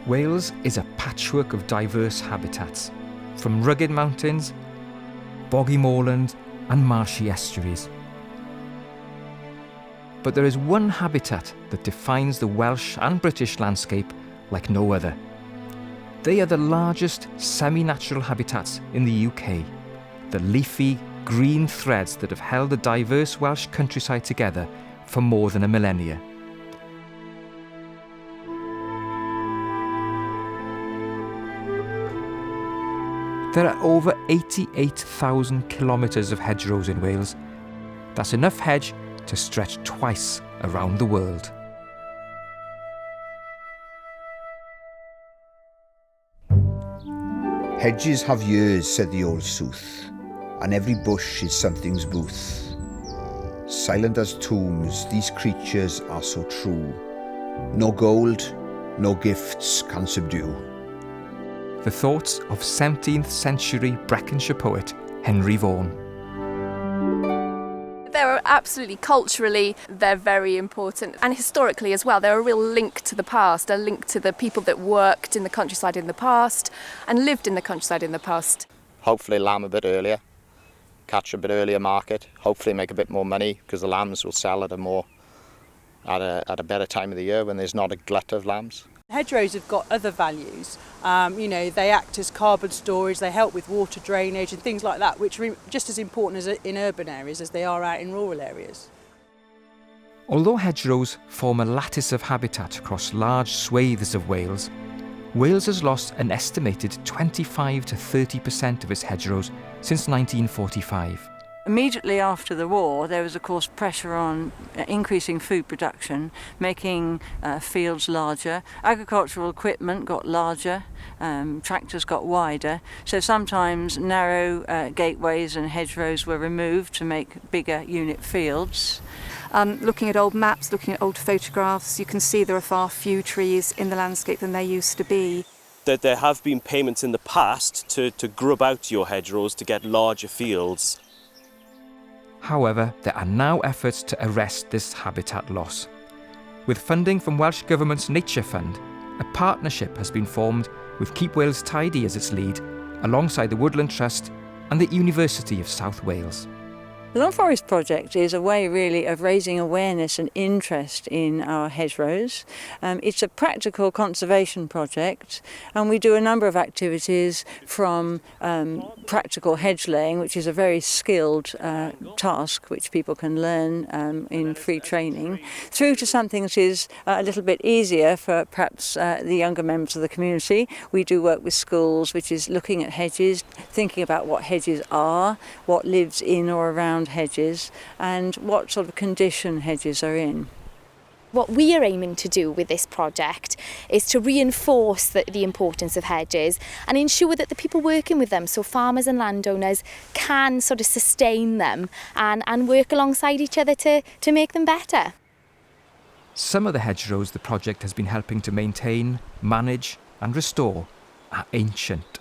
Wales is a patchwork of diverse habitats, from rugged mountains, boggy moorland and marshy estuaries. But there is one habitat that defines the Welsh and British landscape like no other. They are the largest semi-natural habitats in the UK, the leafy, green threads that have held the diverse Welsh countryside together for more than a millennia. There are over 88,000 kilometres of hedgerows in Wales. That's enough hedge to stretch twice around the world. Hedges have years, said the old sooth, and every bush is something's booth. Silent as tombs, these creatures are so true. No gold, no gifts can subdue. The thoughts of 17th century Breconshire poet Henry Vaughan. They're absolutely culturally, they're very important, and historically as well. They're a real link to the past, a link to the people that worked in the countryside in the past and lived in the countryside in the past. Hopefully lamb a bit earlier, catch a bit earlier market, hopefully make a bit more money because the lambs will sell at a better time of the year when there's not a glut of lambs. Hedgerows have got other values. They act as carbon storage, they help with water drainage and things like that, which are just as important as in urban areas as they are out in rural areas. Although hedgerows form a lattice of habitat across large swathes of Wales, Wales has lost an estimated 25 to 30% of its hedgerows since 1945. Immediately after the war, there was of course pressure on increasing food production, making fields larger. Agricultural equipment got larger, tractors got wider, so sometimes narrow gateways and hedgerows were removed to make bigger unit fields. Looking at old maps, looking at old photographs, you can see there are far fewer trees in the landscape than there used to be. That there have been payments in the past to grub out your hedgerows to get larger fields. However, there are now efforts to arrest this habitat loss. With funding from Welsh Government's Nature Fund, a partnership has been formed with Keep Wales Tidy as its lead, alongside the Woodland Trust and the University of South Wales. The Long Forest Project is a way really of raising awareness and interest in our hedgerows. It's a practical conservation project, and we do a number of activities from practical hedge laying, which is a very skilled task which people can learn in free training, through to something that is a little bit easier for perhaps the younger members of the community. We do work with schools, which is looking at hedges, thinking about what hedges are, what lives in or around hedges, and what sort of condition hedges are in. What we are aiming to do with this project is to reinforce the importance of hedges and ensure that the people working with them, so farmers and landowners, can sort of sustain them and work alongside each other to make them better. Some of the hedgerows the project has been helping to maintain, manage and restore are ancient.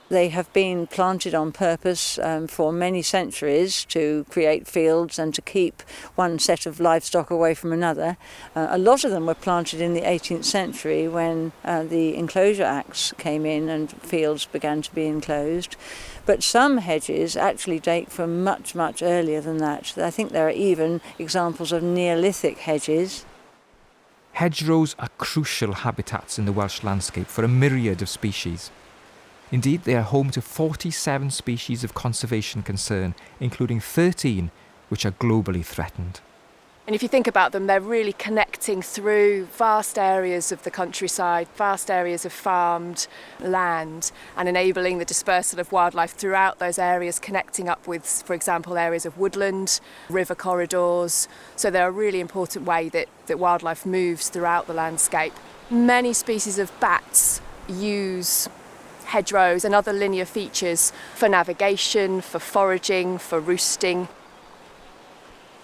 They have been planted on purpose for many centuries to create fields and to keep one set of livestock away from another. A lot of them were planted in the 18th century when the Enclosure Acts came in and fields began to be enclosed. But some hedges actually date from much, much earlier than that. I think there are even examples of Neolithic hedges. Hedgerows are crucial habitats in the Welsh landscape for a myriad of species. Indeed, they are home to 47 species of conservation concern, including 13 which are globally threatened. And if you think about them, they're really connecting through vast areas of the countryside, vast areas of farmed land, and enabling the dispersal of wildlife throughout those areas, connecting up with, for example, areas of woodland, river corridors. So they're a really important way that wildlife moves throughout the landscape. Many species of bats use hedgerows and other linear features for navigation, for foraging, for roosting.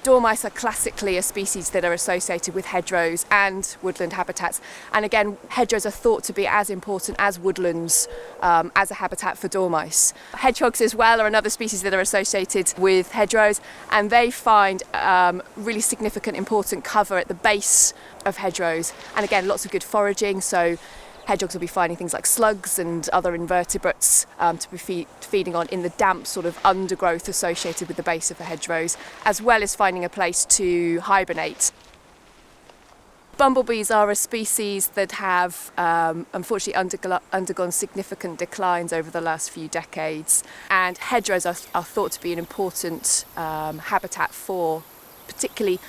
Dormice are classically a species that are associated with hedgerows and woodland habitats. And again, hedgerows are thought to be as important as woodlands as a habitat for dormice. Hedgehogs as well are another species that are associated with hedgerows, and they find really significant, important cover at the base of hedgerows. And again, lots of good foraging, so Hedgehogs will be finding things like slugs and other invertebrates to be feeding on in the damp sort of undergrowth associated with the base of the hedgerows, as well as finding a place to hibernate. Bumblebees are a species that have unfortunately undergone significant declines over the last few decades, and hedgerows are thought to be an important habitat for particularly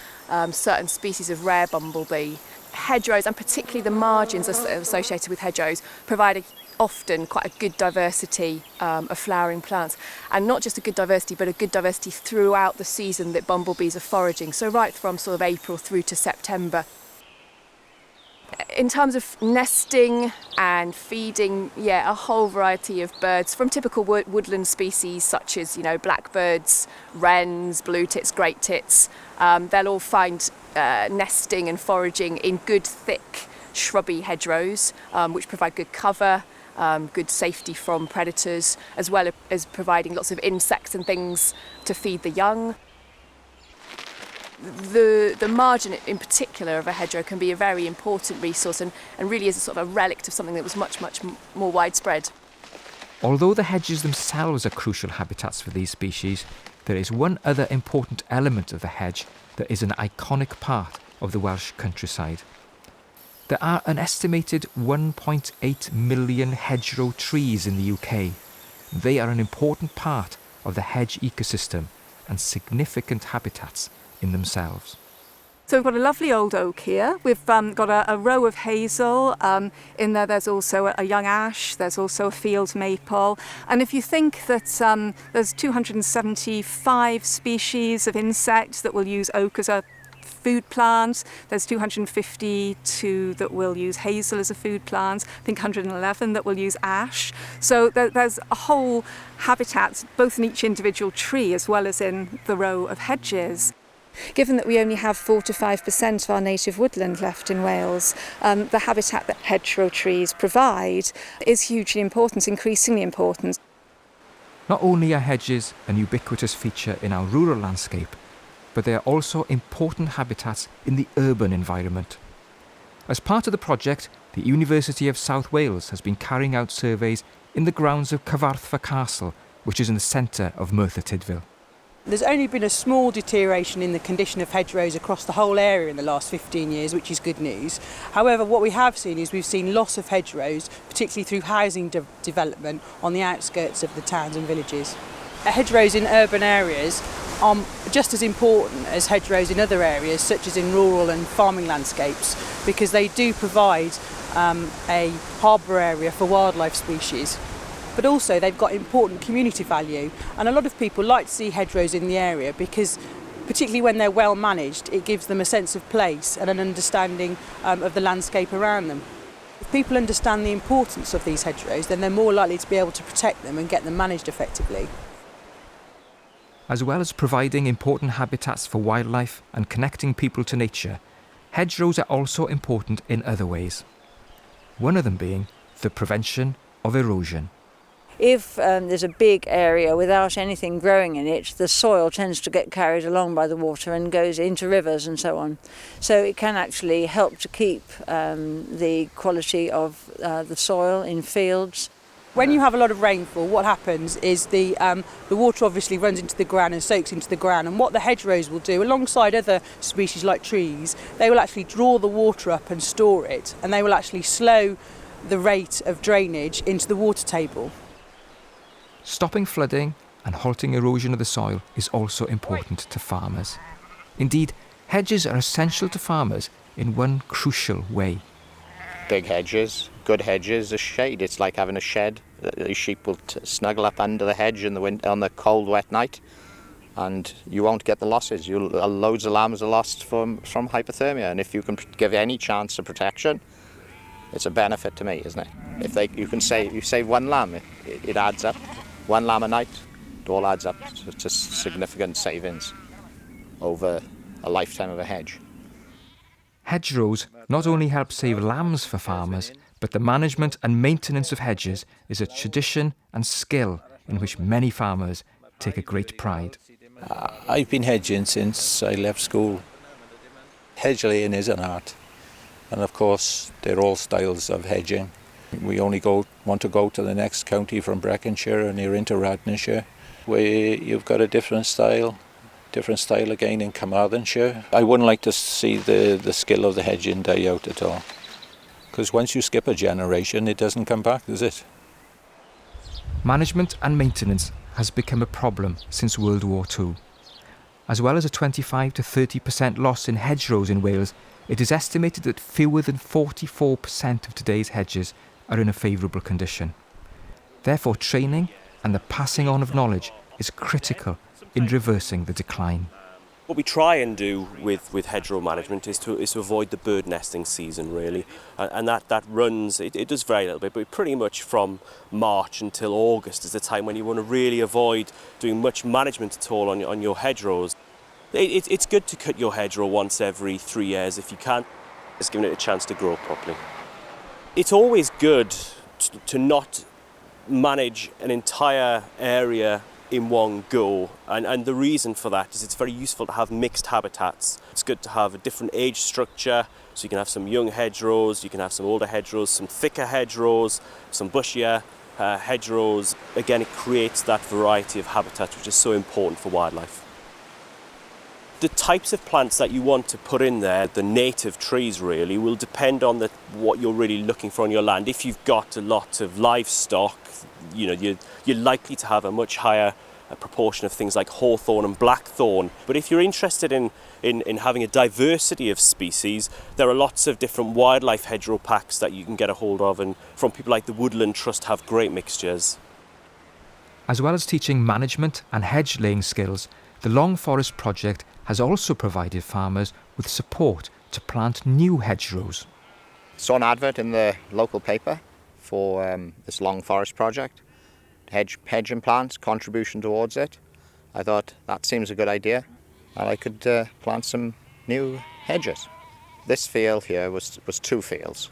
certain species of rare bumblebee. Hedgerows, and particularly the margins associated with hedgerows, provide often quite a good diversity of flowering plants, and not just a good diversity, but a good diversity throughout the season that bumblebees are foraging, so right from sort of April through to September. In terms of nesting and feeding, a whole variety of birds, from typical woodland species such as, blackbirds, wrens, blue tits, great tits. They'll all find nesting and foraging in good, thick, shrubby hedgerows, which provide good cover, good safety from predators, as well as providing lots of insects and things to feed the young. The margin in particular of a hedgerow can be a very important resource and really is a sort of a relic of something that was much more widespread. Although the hedges themselves are crucial habitats for these species, there is one other important element of the hedge that is an iconic part of the Welsh countryside. There are an estimated 1.8 million hedgerow trees in the UK. They are an important part of the hedge ecosystem and significant habitats in themselves. So we've got a lovely old oak here. We've got a row of hazel. In there's also a young ash. There's also a field maple. And if you think that there's 275 species of insects that will use oak as a food plant, there's 252 that will use hazel as a food plant, I think 111 that will use ash. So there's a whole habitat, both in each individual tree as well as in the row of hedges. Given that we only have 4 to 5% of our native woodland left in Wales, the habitat that hedgerow trees provide is hugely important, increasingly important. Not only are hedges an ubiquitous feature in our rural landscape, but they are also important habitats in the urban environment. As part of the project, the University of South Wales has been carrying out surveys in the grounds of Cyfarthfa Castle, which is in the centre of Merthyr Tydfil. There's only been a small deterioration in the condition of hedgerows across the whole area in the last 15 years, which is good news. However, what we have seen is we've seen loss of hedgerows, particularly through housing development on the outskirts of the towns and villages. Hedgerows in urban areas are just as important as hedgerows in other areas, such as in rural and farming landscapes, because they do provide a harbour area for wildlife species. But also they've got important community value, and a lot of people like to see hedgerows in the area because, particularly when they're well managed, it gives them a sense of place and an understanding of the landscape around them. If people understand the importance of these hedgerows, then they're more likely to be able to protect them and get them managed effectively. As well as providing important habitats for wildlife and connecting people to nature, hedgerows are also important in other ways. One of them being the prevention of erosion. If there's a big area without anything growing in it, the soil tends to get carried along by the water and goes into rivers and so on. So it can actually help to keep the quality of the soil in fields. When you have a lot of rainfall, what happens is the water obviously runs into the ground and soaks into the ground, and what the hedgerows will do, alongside other species like trees, they will actually draw the water up and store it, and they will actually slow the rate of drainage into the water table. Stopping flooding and halting erosion of the soil is also important to farmers. Indeed, hedges are essential to farmers in one crucial way. Big hedges, good hedges, a shade. It's like having a shed. The sheep will snuggle up under the hedge in on the cold, wet night, and you won't get the losses. Loads of lambs are lost from hypothermia, and if you can give any chance of protection, it's a benefit to me, isn't it? You save one lamb, it adds up. One lamb a night, it all adds up to significant savings over a lifetime of a hedge. Hedgerows not only help save lambs for farmers, but the management and maintenance of hedges is a tradition and skill in which many farmers take a great pride. I've been hedging since I left school. Hedge laying is an art, and of course there are all styles of hedging. We only want to go to the next county from Breconshire and you're into Radnorshire, where you've got a different style again in Carmarthenshire. I wouldn't like to see the skill of the hedging die out at all, because once you skip a generation it doesn't come back, does it? Management and maintenance has become a problem since World War II. As well as a 25 to 30% loss in hedgerows in Wales, it is estimated that fewer than 44% of today's hedges are in a favourable condition. Therefore, training and the passing on of knowledge is critical in reversing the decline. What we try and do with hedgerow management is to avoid the bird nesting season, really, and that runs, it does vary a little bit, but pretty much from March until August is the time when you want to really avoid doing much management at all on your hedgerows. It's good to cut your hedgerow once every 3 years if you can, just giving it a chance to grow properly. It's always good to not manage an entire area in one go, and the reason for that is it's very useful to have mixed habitats. It's good to have a different age structure, so you can have some young hedgerows, you can have some older hedgerows, some thicker hedgerows, some bushier hedgerows. Again, it creates that variety of habitat which is so important for wildlife. The types of plants that you want to put in there, the native trees really, will depend on what you're really looking for on your land. If you've got a lot of livestock, you're likely to have a much higher proportion of things like hawthorn and blackthorn. But if you're interested in having a diversity of species, there are lots of different wildlife hedgerow packs that you can get a hold of, and from people like the Woodland Trust have great mixtures. As well as teaching management and hedge laying skills, the Long Forest project has also provided farmers with support to plant new hedgerows. Saw an advert in the local paper for this Long Forest project, hedge and plants, contribution towards it. I thought that seems a good idea, and I could plant some new hedges. This field here was 2 fields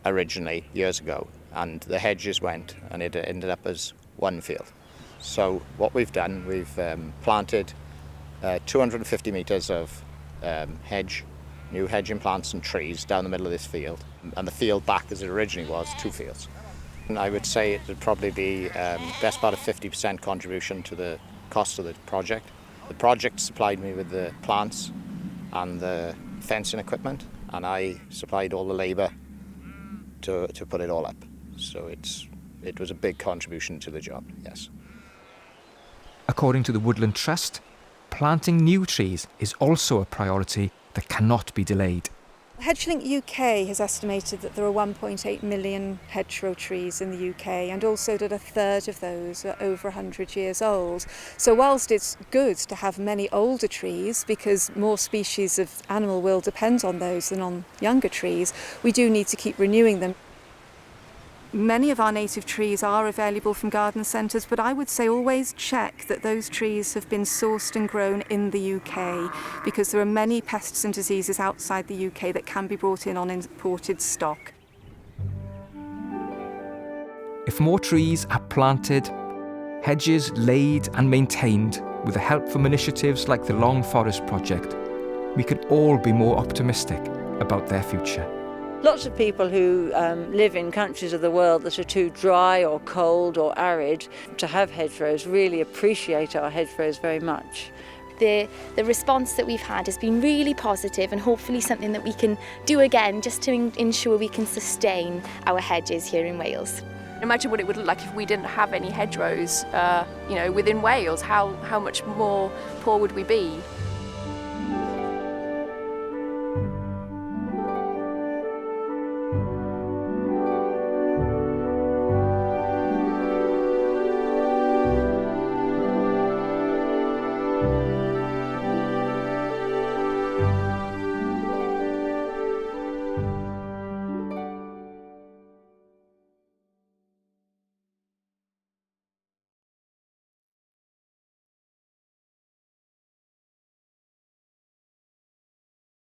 originally years ago, and the hedges went and it ended up as 1 field. So what we've done, we've planted 250 metres of new hedging plants and trees down the middle of this field, and the field back as it originally was 2 fields. And I would say it would probably be best part of 50% contribution to the cost of the project. The project supplied me with the plants and the fencing equipment, and I supplied all the labour to put it all up. So it was a big contribution to the job, yes. According to the Woodland Trust, planting new trees is also a priority that cannot be delayed. HedgeLink UK has estimated that there are 1.8 million hedgerow trees in the UK, and also that a third of those are over 100 years old. So whilst it's good to have many older trees, because more species of animal will depend on those than on younger trees, we do need to keep renewing them. Many of our native trees are available from garden centres, but I would say always check that those trees have been sourced and grown in the UK, because there are many pests and diseases outside the UK that can be brought in on imported stock. If more trees are planted, hedges laid and maintained with the help from initiatives like the Long Forest project, we can all be more optimistic about their future. Lots of people who live in countries of the world that are too dry or cold or arid to have hedgerows really appreciate our hedgerows very much. The response that we've had has been really positive, and hopefully something that we can do again just to ensure we can sustain our hedges here in Wales. Imagine what it would look like if we didn't have any hedgerows, within Wales. How much more poor would we be?